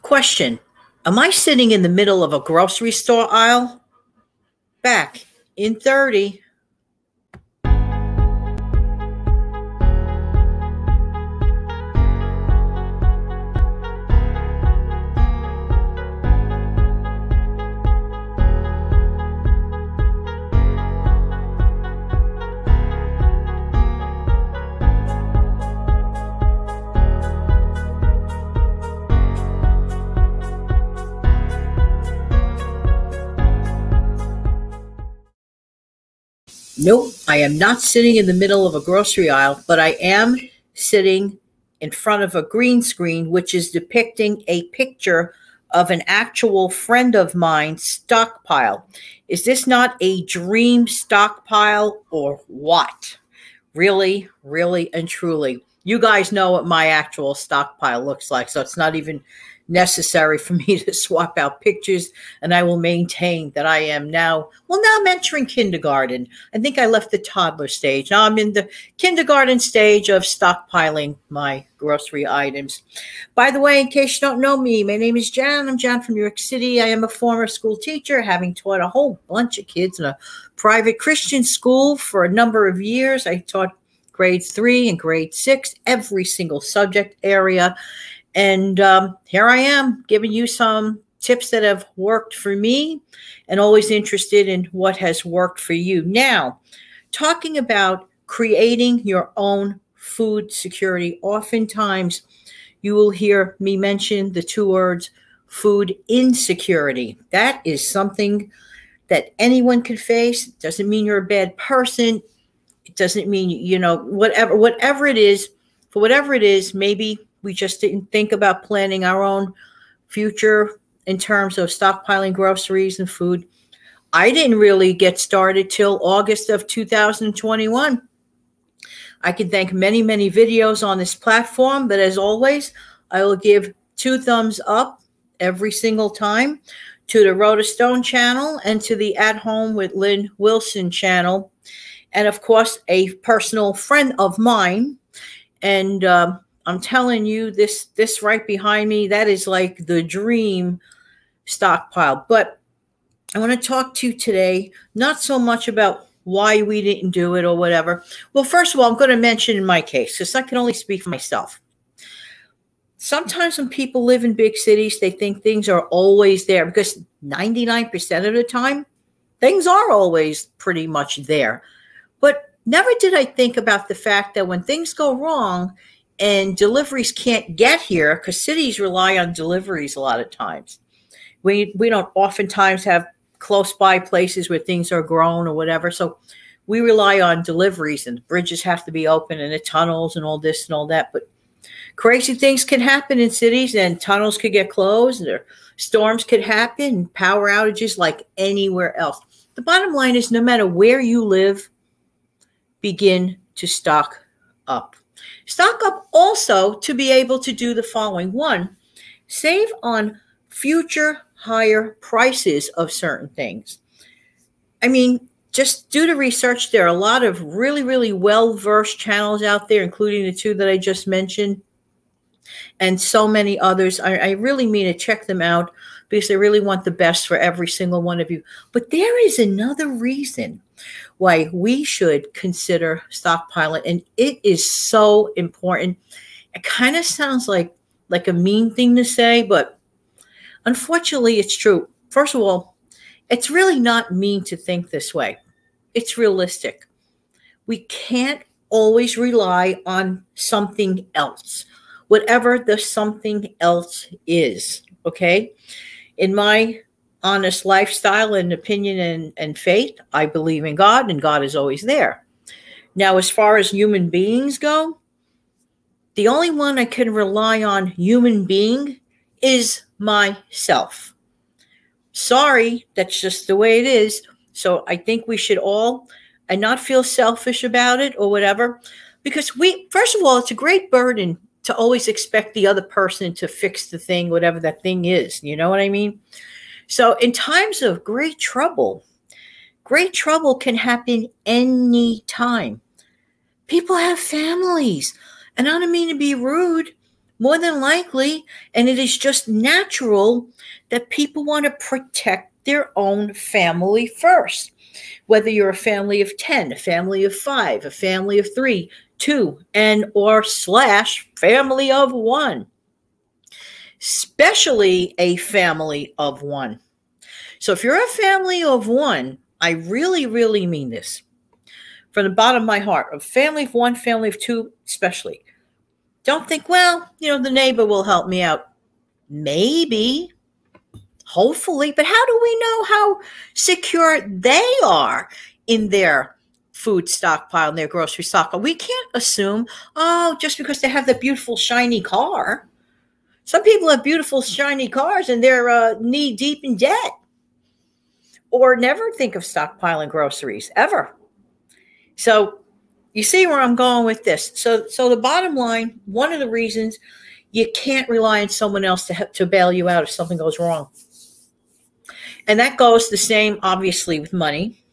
Question. Am I sitting in the middle of a grocery store aisle? Back in 30. Nope, I am not sitting in the middle of a grocery aisle, but I am sitting in front of a green screen, which is depicting a picture of an actual friend of mine's stockpile. Is this not a dream stockpile or what? Really, really, and truly. You guys know what my actual stockpile looks like, so it's not even necessary for me to swap out pictures, and I will maintain that I am now I'm entering kindergarten. I think I left the toddler stage. Now I'm in the kindergarten stage of stockpiling my grocery items. By the way, in case you don't know me, my name is Jan. I'm Jan from New York City. I am a former school teacher, having taught a whole bunch of kids in a private Christian school for a number of years. I taught grade 3 and grade 6, every single subject area. And here I am giving you some tips that have worked for me, and always interested in what has worked for you. Now, talking about creating your own food security, oftentimes you will hear me mention the two words food insecurity. That is something that anyone can face. It doesn't mean you're a bad person. It doesn't mean, whatever it is, for whatever it is, maybe we just didn't think about planning our own future in terms of stockpiling groceries and food. I didn't really get started till August of 2021. I can thank many, many videos on this platform, but as always, I will give 2 thumbs up every single time to the Rhoda Stone channel and to the At Home with Lynn Wilson channel. And of course, a personal friend of mine. And I'm telling you, this right behind me, that is like the dream stockpile. But I want to talk to you today, not so much about why we didn't do it or whatever. Well, first of all, I'm going to mention in my case, because I can only speak for myself. Sometimes when people live in big cities, they think things are always there, because 99% of the time, things are always pretty much there. But never did I think about the fact that when things go wrong and deliveries can't get here, because cities rely on deliveries a lot of times. We don't oftentimes have close by places where things are grown or whatever. So we rely on deliveries, and bridges have to be open, and the tunnels and all this and all that. But crazy things can happen in cities, and tunnels could get closed, and storms could happen, and power outages like anywhere else. The bottom line is, no matter where you live, begin to stock up. Stock up also to be able to do the following. 1, save on future higher prices of certain things. I mean, just do the research. There are a lot of really, really well-versed channels out there, including the 2 that I just mentioned, and so many others. I really mean to check them out, because I really want the best for every single one of you. But there is another reason why we should consider stockpiling, and it is so important. It kind of sounds like a mean thing to say, but unfortunately it's true. First of all, it's really not mean to think this way. It's realistic. We can't always rely on something else, whatever the something else is, okay? In my honest lifestyle and opinion and faith, I believe in God, and God is always there. Now, as far as human beings go, the only one I can rely on, human being, is myself. Sorry, that's just the way it is. So I think we should all, and not feel selfish about it or whatever, because first of all, it's a great burden to always expect the other person to fix the thing, whatever that thing is. You know what I mean? So in times of great trouble can happen any time. People have families. And I don't mean to be rude, more than likely, and it is just natural that people want to protect their own family first. Whether you're a family of 10, a family of 5, a family of 3, 2, and or slash family of 1, especially a family of 1. So if you're a family of 1, I really, really mean this from the bottom of my heart. A family of 1, family of 2, especially. Don't think, well, the neighbor will help me out. Maybe, hopefully, but how do we know how secure they are in their food stockpile and their grocery stockpile? We can't assume, just because they have the beautiful, shiny car. Some people have beautiful, shiny cars and they're knee deep in debt or never think of stockpiling groceries ever. So you see where I'm going with this. So the bottom line, one of the reasons you can't rely on someone else to bail you out if something goes wrong. And that goes the same, obviously, with money.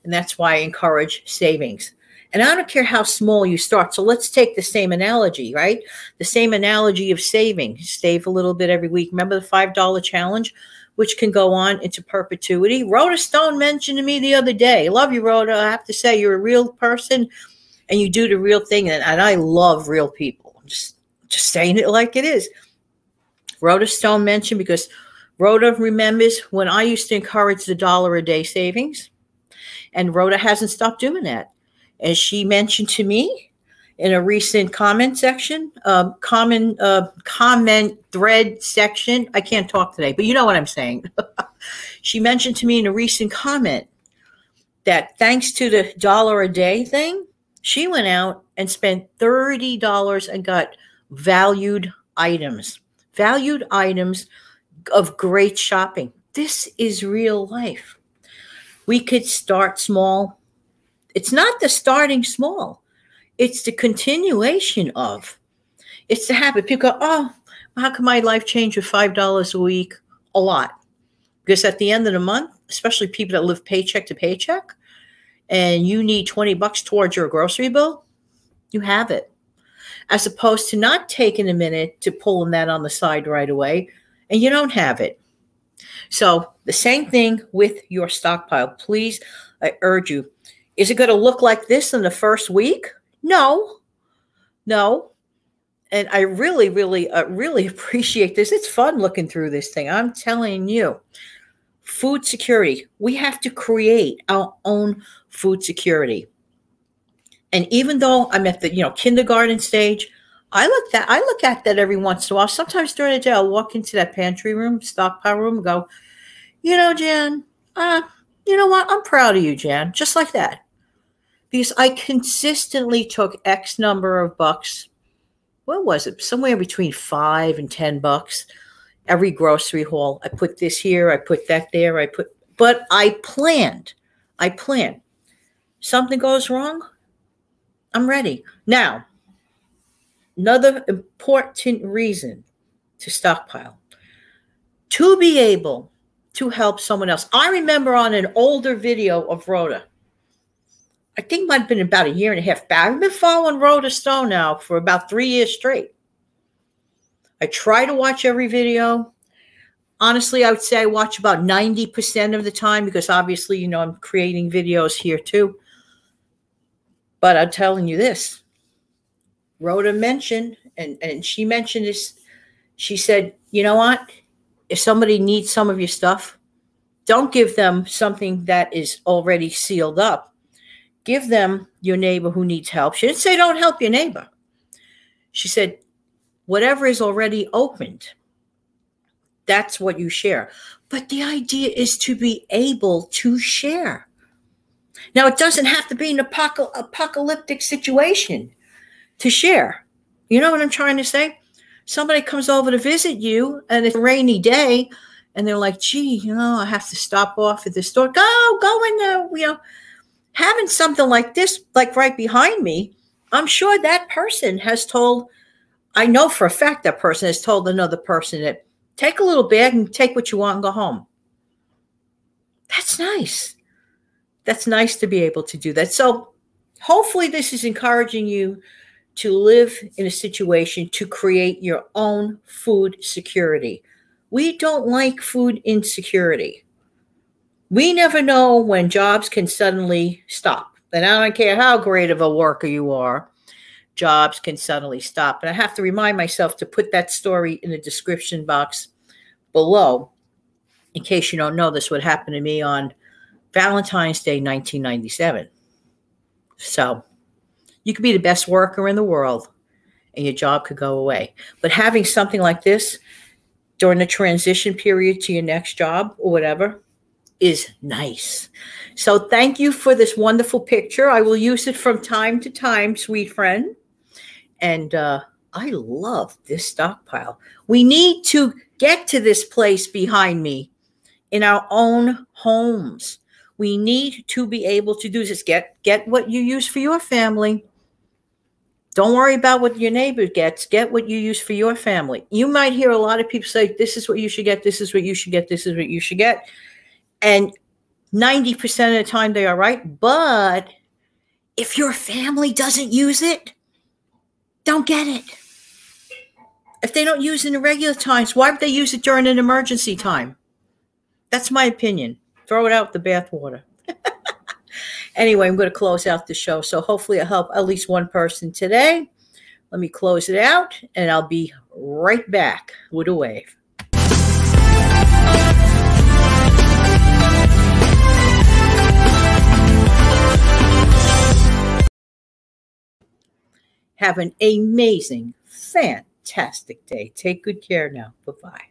And that's why I encourage savings. And I don't care how small you start. So let's take the same analogy, right? The same analogy of saving. Save a little bit every week. Remember the $5 challenge, which can go on into perpetuity? Rhoda Stone mentioned to me the other day. Love you, Rhoda. I have to say, you're a real person and you do the real thing. And I love real people. I'm just saying it like it is. Rhoda Stone mentioned, because Rhoda remembers when I used to encourage the $1 a day savings, and Rhoda hasn't stopped doing that. And she mentioned to me in a recent comment section, comment thread section. I can't talk today, but you know what I'm saying. She mentioned to me in a recent comment that thanks to the $1 a day thing, she went out and spent $30 and got valued items of great shopping. This is real life. We could start small. It's not the starting small. It's the continuation of. It's the habit. People go, how can my life change with $5 a week? A lot. Because at the end of the month, especially people that live paycheck to paycheck, and you need $20 towards your grocery bill, you have it. As opposed to not taking a minute to pulling that on the side right away, and you don't have it. So the same thing with your stockpile. Please, I urge you. Is it going to look like this in the first week? No. And I really, really appreciate this. It's fun looking through this thing. I'm telling you. Food security. We have to create our own food security. And even though I'm at the kindergarten stage, I look at that every once in a while. Sometimes during the day, I'll walk into that pantry room, stockpile room, and go, Jan, you know what? I'm proud of you, Jan. Just like that. Because I consistently took X number of bucks. What was it? Somewhere between $5 and $10. Every grocery haul. I put this here. I put that there. But I planned. Something goes wrong, I'm ready. Now, another important reason to stockpile. To be able to help someone else. I remember on an older video of Rhoda, I think it might have been about a year and a half back. I've been following Rhoda Stone now for about 3 years straight. I try to watch every video. Honestly, I would say I watch about 90% of the time because obviously, I'm creating videos here too. But I'm telling you this. Rhoda mentioned, and she mentioned this, she said, you know what? If somebody needs some of your stuff, don't give them something that is already sealed up. Give them your neighbor who needs help. She didn't say don't help your neighbor. She said, whatever is already opened, that's what you share. But the idea is to be able to share. Now, it doesn't have to be an apocalyptic situation to share. You know what I'm trying to say? Somebody comes over to visit you, and it's a rainy day, and they're like, gee, I have to stop off at the store. Go in there. Having something like this, like right behind me, I'm sure that person has told, I know for a fact that person has told another person that take a little bag and take what you want and go home. That's nice. That's nice to be able to do that. So hopefully this is encouraging you to live in a situation to create your own food security. We don't like food insecurity. We never know when jobs can suddenly stop. And I don't care how great of a worker you are, jobs can suddenly stop. And I have to remind myself to put that story in the description box below. In case you don't know, this would happen to me on Valentine's Day, 1997. So you could be the best worker in the world and your job could go away. But having something like this during the transition period to your next job or whatever is nice. So thank you for this wonderful picture. I will use it from time to time, sweet friend. And I love this stockpile. We need to get to this place behind me in our own homes. We need to be able to do this. Get what you use for your family. Don't worry about what your neighbor gets. Get what you use for your family. You might hear a lot of people say, this is what you should get, this is what you should get, this is what you should get. And 90% of the time they are right. But if your family doesn't use it, don't get it. If they don't use it in the regular times, why would they use it during an emergency time? That's my opinion. Throw it out the bathwater. Anyway, I'm going to close out the show. So hopefully I'll help at least one person today. Let me close it out, and I'll be right back with a wave. Have an amazing, fantastic day. Take good care now. Bye-bye.